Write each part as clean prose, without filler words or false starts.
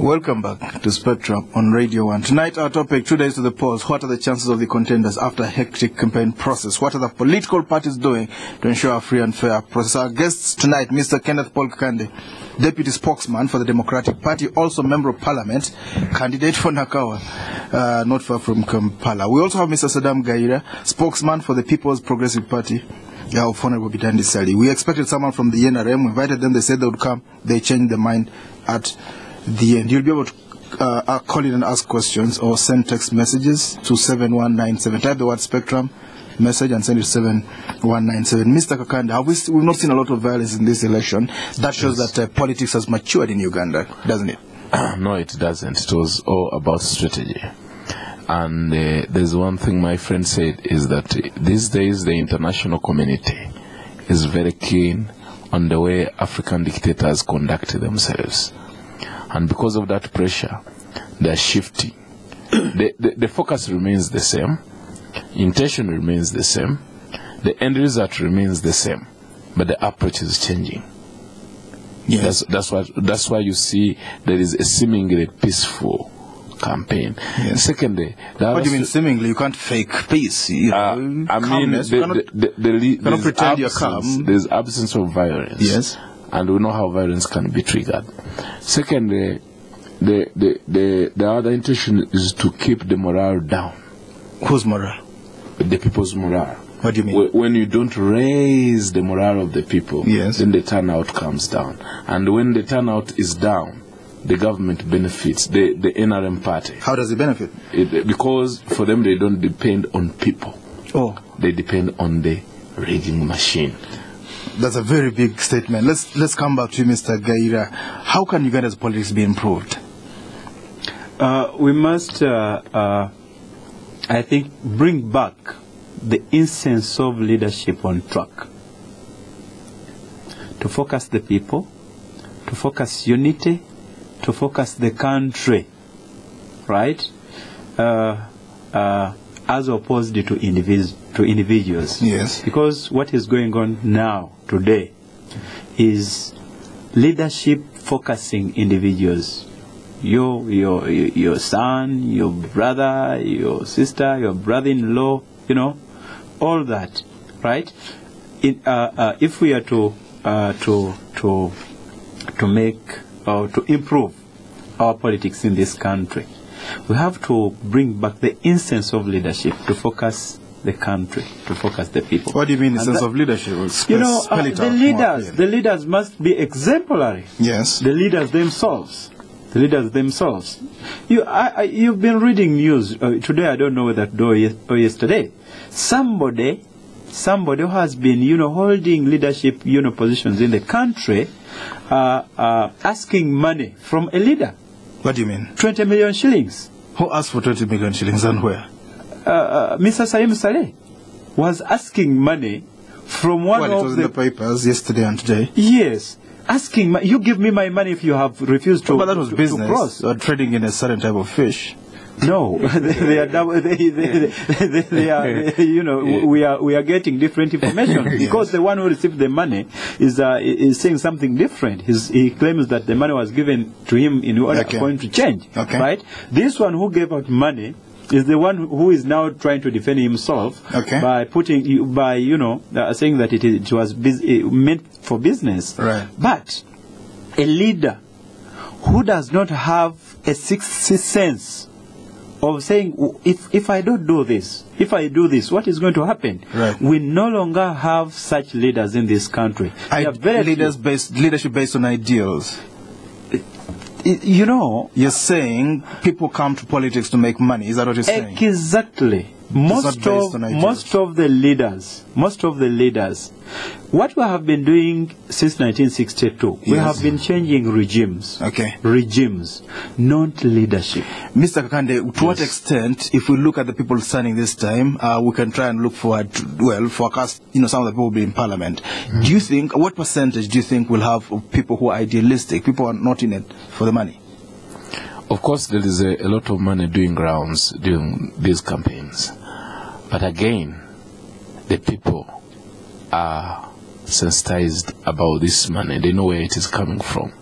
Welcome back to Spectrum on Radio 1. Tonight our topic, 2 days to the polls. What are the chances of the contenders after a hectic campaign process? What are the political parties doing to ensure a free and fair process? Our guests tonight, Mr. Kenneth Kakande, Deputy Spokesman for the Democratic Party, also Member of Parliament, candidate for Nakawa, not far from Kampala. We also have Mr. Sadam Gayira, Spokesman for the People's Progressive Party. We expected someone from the NRM. We invited them. They said they would come. They changed their mind at the end. You'll be able to call in and ask questions or send text messages to 7197. Type the word Spectrum message and send it to 7197. Mr. Kakande, we've not seen a lot of violence in this election. That shows that politics has matured in Uganda, doesn't it? No, it doesn't. It was all about strategy. And there's one thing my friend said is that these days the international community is very keen on the way African dictators conduct themselves. And because of that pressure, they're shifting. The focus remains the same. Intention remains the same. The end result remains the same. But the approach is changing. Yes. That's why you see there is a seemingly peaceful campaign. Yes. Secondly, what do you mean seemingly? You can't fake peace. I mean, you cannot pretend you're calm. There's absence of violence. Yes. And we know how violence can be triggered. Secondly, the other intention is to keep the morale down. Whose morale? The people's morale. What do you mean? When you don't raise the morale of the people, yes, then the turnout comes down. And when the turnout is down, the government benefits, the NRM party. How does it benefit? Because for them, they don't depend on people. Oh. They depend on the rigging machine. That's a very big statement. Let's come back to you, Mr. Gayira. How can Uganda's politics be improved? We must, I think, bring back the essence of leadership on track. To focus the people, to focus unity, to focus the country, right? As opposed to individuals. Yes. Because what is going on now, today, is leadership focusing individuals. Your son, your brother, your sister, your brother-in-law, you know, all that, right? If we are to make or to improve our politics in this country, we have to bring back the essence of leadership to focus the country, to focus the people. What do you mean, the sense of leadership? The leaders must be exemplary. Yes. The leaders themselves. The leaders themselves. You've been reading news today. I don't know whether today or yesterday. Somebody who has been, holding leadership, positions in the country, asking money from a leader. What do you mean? 20 million shillings. Who asked for 20 million shillings and where? Mr. Saim Saleh was asking money from one of the... Well, it was in the papers yesterday and today. Yes. Asking, you give me my money if you have refused to... But that was business. To cross. Or trading in a certain type of fish. No, they are we are getting different information. Yes. Because the one who received the money is saying something different. He claims that the money was given to him in order for him to change. Okay. Right? This one who gave out money is the one who is now trying to defend himself by saying that it was meant for business. Right. But a leader who does not have a sixth sense of saying, if I don't do this, if I do this, what is going to happen? Right. We no longer have such leaders in this country. Leadership based on ideals. You're saying people come to politics to make money. Is that what you're saying? Exactly. Most of the leaders, what we have been doing since 1962, we have been changing regimes. Okay. Regimes, not leadership. Mr. Kakande, to what extent, if we look at the people standing this time, we can try and look forward to, forecast, some of the people will be in parliament. Do you think, what percentage do you think we'll have of people who are idealistic, people who are not in it for the money? Of course, there is a lot of money doing rounds during these campaigns. But again, the people are sensitized about this money. They know where it is coming from.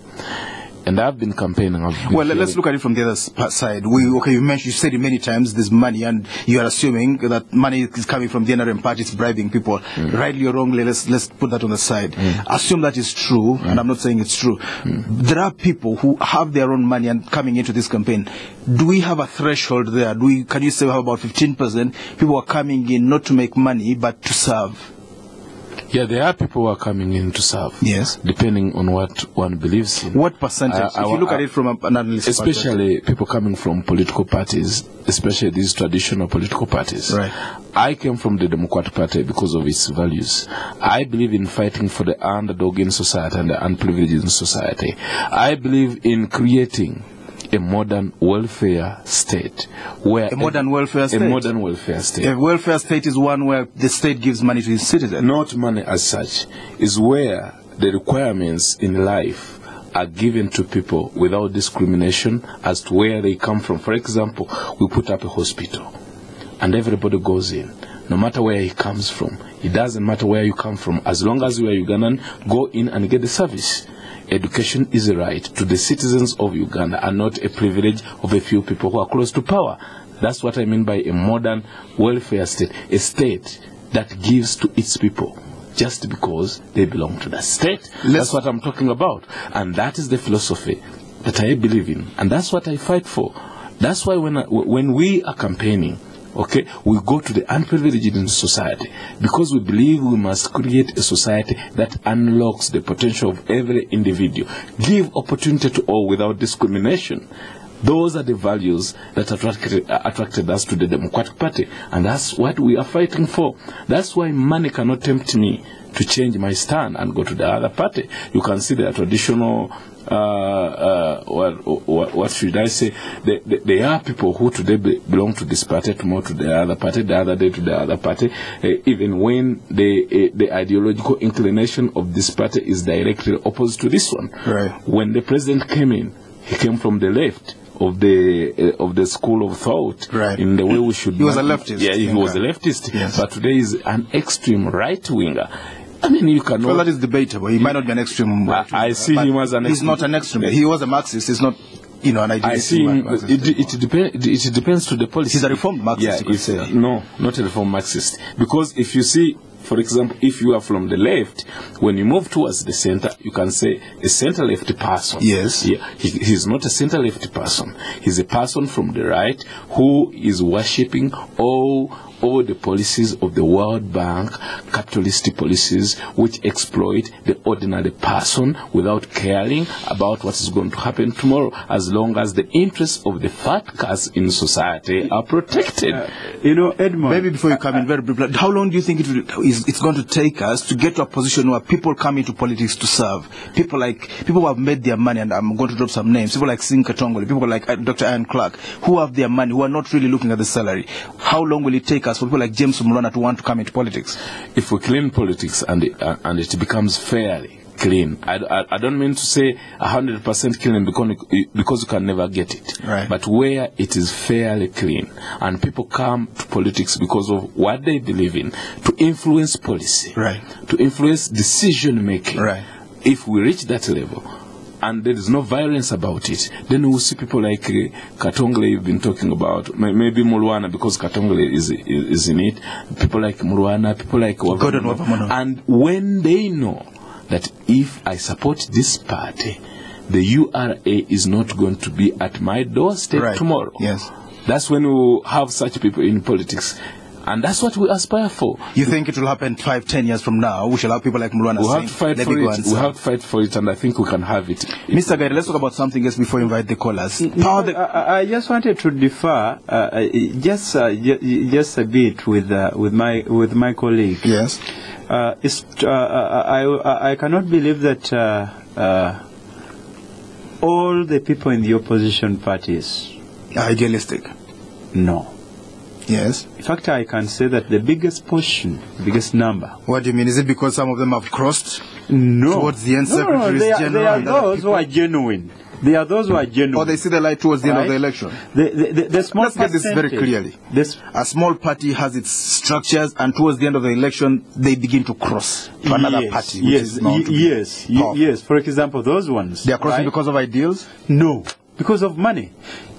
And I've been campaigning. Well, let's look at it from the other side. You said it many times, there's money, and you are assuming that money is coming from the NRM party, it's bribing people. Rightly or wrongly, let's put that on the side. Assume that is true, and I'm not saying it's true. There are people who have their own money and coming into this campaign. Do we have a threshold there? Can you say we have about 15% people are coming in not to make money, but to serve? Yeah, there are people who are coming in to serve. Yes. Depending on what one believes in. What percentage? If you look at it from an analyst especially people coming from political parties, especially these traditional political parties. Right. I came from the Democratic Party because of its values. I believe in fighting for the underdog in society and the unprivileged in society. I believe in creating a modern welfare state. A modern welfare state? A modern welfare state. A welfare state is one where the state gives money to its citizens. Not money as such. Is where the requirements in life are given to people without discrimination as to where they come from. For example, we put up a hospital and everybody goes in. No matter where he comes from. It doesn't matter where you come from. As long as you are Ugandan, go in and get the service. Education is a right to the citizens of Uganda and not a privilege of a few people who are close to power. That's what I mean by a modern welfare state. A state that gives to its people just because they belong to that state. That's what I'm talking about. And that is the philosophy that I believe in. And that's what I fight for. That's why when we are campaigning, okay, we go to the unprivileged in society because we believe we must create a society that unlocks the potential of every individual. Give opportunity to all without discrimination. Those are the values that attracted us to the Democratic Party, and that's what we are fighting for. That's why money cannot tempt me to change my stand and go to the other party. You can see the traditional, what should I say? There are people who today belong to this party, tomorrow to the other party, the other day to the other party, even when the ideological inclination of this party is directly opposite to this one. Right. When the president came in, he came from the left of the school of thought, right, in the way we should. He was a leftist. Yeah, he was a leftist. Yes. But today is an extreme right winger. I mean, you cannot. Well, that is debatable. He might not be an extreme right winger. I see him as an. He's not an extreme. He was a Marxist. He's not, an idealist. I see him. It depends to the policy. He's a reformed Marxist. Yeah, no, not a reformed Marxist. Because if you see, for example, if you are from the left, when you move towards the center, you can say a center-left person. Yes. Yeah, he's not a center-left person. He's a person from the right who is worshipping all the policies of the World Bank, capitalist policies, which exploit the ordinary person without caring about what is going to happen tomorrow, as long as the interests of the fat class in society are protected. Edmond, maybe before you come in very briefly, how long do you think it's going to take us to get to a position where people come into politics to serve? People who have made their money, and I'm going to drop some names, people like Singh Katongole, people like Dr. Ian Clark, who have their money, who are not really looking at the salary. How long will it take us for people like James Mulwana to want to come into politics? If we clean politics and it becomes fairly clean, I don't mean to say 100% clean because you can never get it. Right. But where it is fairly clean and people come to politics because of what they believe in, to influence policy, right, to influence decision making. Right. If we reach that level, and there is no violence about it, then we will see people like Katongole you've been talking about, maybe Mulwana, because Katongole is in it, people like Mulwana, people like Wavamono. And when they know that if I support this party, the URA is not going to be at my doorstep tomorrow. Yes. That's when we will have such people in politics. And that's what we aspire for. You think it will happen 5-10 years from now? We shall have people like Mulwana. We have to fight for it. We have to fight for it, and I think we can have it. Mr. Gayira, let's talk about something else before we invite the callers. I just wanted to differ just a bit with my colleague. Yes. I cannot believe that all the people in the opposition parties are idealistic. No. Yes. In fact, I can say that the biggest portion, biggest number. What do you mean? Is it because some of them have crossed towards the end secretaries general? There are those who are genuine. There are those who are genuine. Or they see the light towards the end of the election. The small Let's get this very clearly. A small party has its structures, and towards the end of the election, they begin to cross to another party. Yes. For example, those ones. They are crossing because of ideals? No, because of money.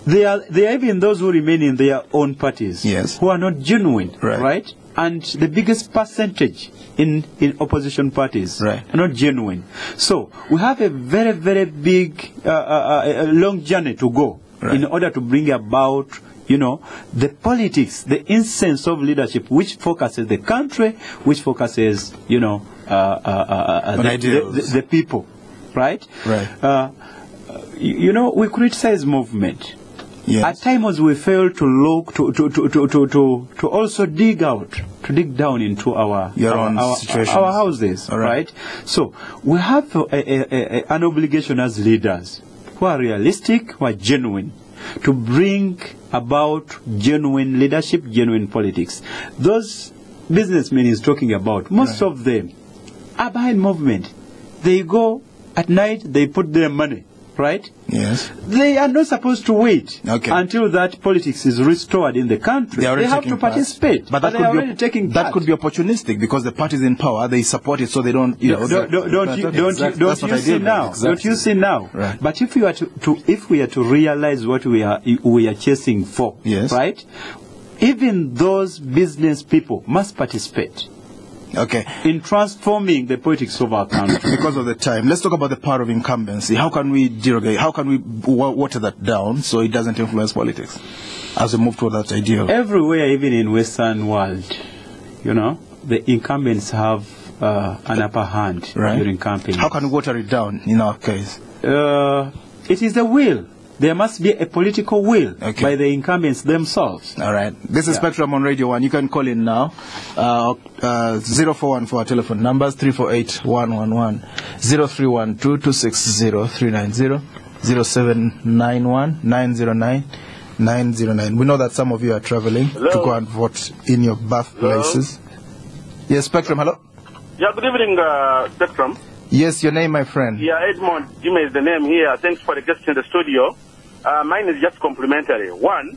They are even those who remain in their own parties, who are not genuine, right? And the biggest percentage in opposition parties are not genuine. So we have a very, very big, long journey to go in order to bring about, the politics, the essence of leadership, which focuses the country, which focuses, the people, right? We criticize movement. At times we fail to look to also dig down into our houses, right? So we have an obligation as leaders who are realistic, who are genuine, to bring about genuine leadership, genuine politics. Those businessmen he's talking about, most of them are behind movement. They go at night, they put their money. Right? Yes. They are not supposed to wait until that politics is restored in the country. They have to participate. But that could be opportunistic, because the parties in power, they support it, so they don't. Don't you see now? Right. But if we are to realize what we are chasing for, right? Even those business people must participate. In transforming the politics of our country. Because of the time, let's talk about the power of incumbency. How can we derogate? How can we water that down so it doesn't influence politics as we move toward that ideal? Everywhere, even in Western world, the incumbents have an upper hand during campaigns. How can we water it down in our case? It is the will. There must be a political will by the incumbents themselves. All right. This is Spectrum on Radio 1. You can call in now. 0414 for our telephone numbers, 348-111, 0312-260-390, 0791-909-909. We know that some of you are traveling to go and vote in your birthplaces. Yes, Spectrum, hello? Yeah, good evening, Spectrum. Yes, your name, my friend. Yeah, Edmond, Jimmy is the name here. Thanks for the guest in the studio. Mine is just complimentary. One,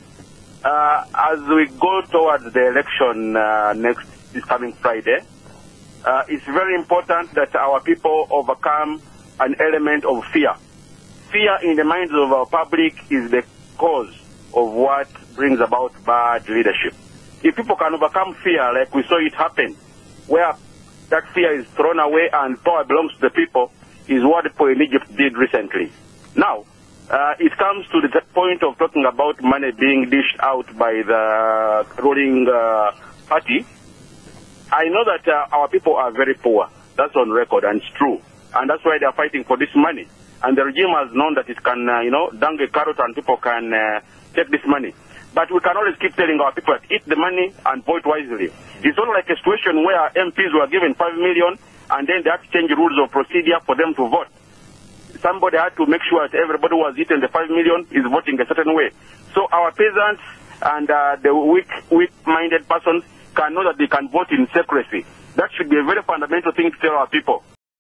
as we go towards the election this coming Friday, it's very important that our people overcome an element of fear. Fear in the minds of our public is the cause of what brings about bad leadership. If people can overcome fear, like we saw it happen, where that fear is thrown away and power belongs to the people, is what the people in Egypt did recently. Now, it comes to the point of talking about money being dished out by the ruling party. I know that our people are very poor. That's on record, and it's true. And that's why they are fighting for this money. And the regime has known that it can, dung a carrot and people can take this money. But we can always keep telling our people that eat the money and vote wisely. It's not like a situation where MPs were given 5 million and then they had to change the rules of procedure for them to vote. Somebody had to make sure that everybody who was eating the 5 million is voting a certain way. So our peasants and the weak-minded persons can know that they can vote in secrecy. That should be a very fundamental thing to tell our people.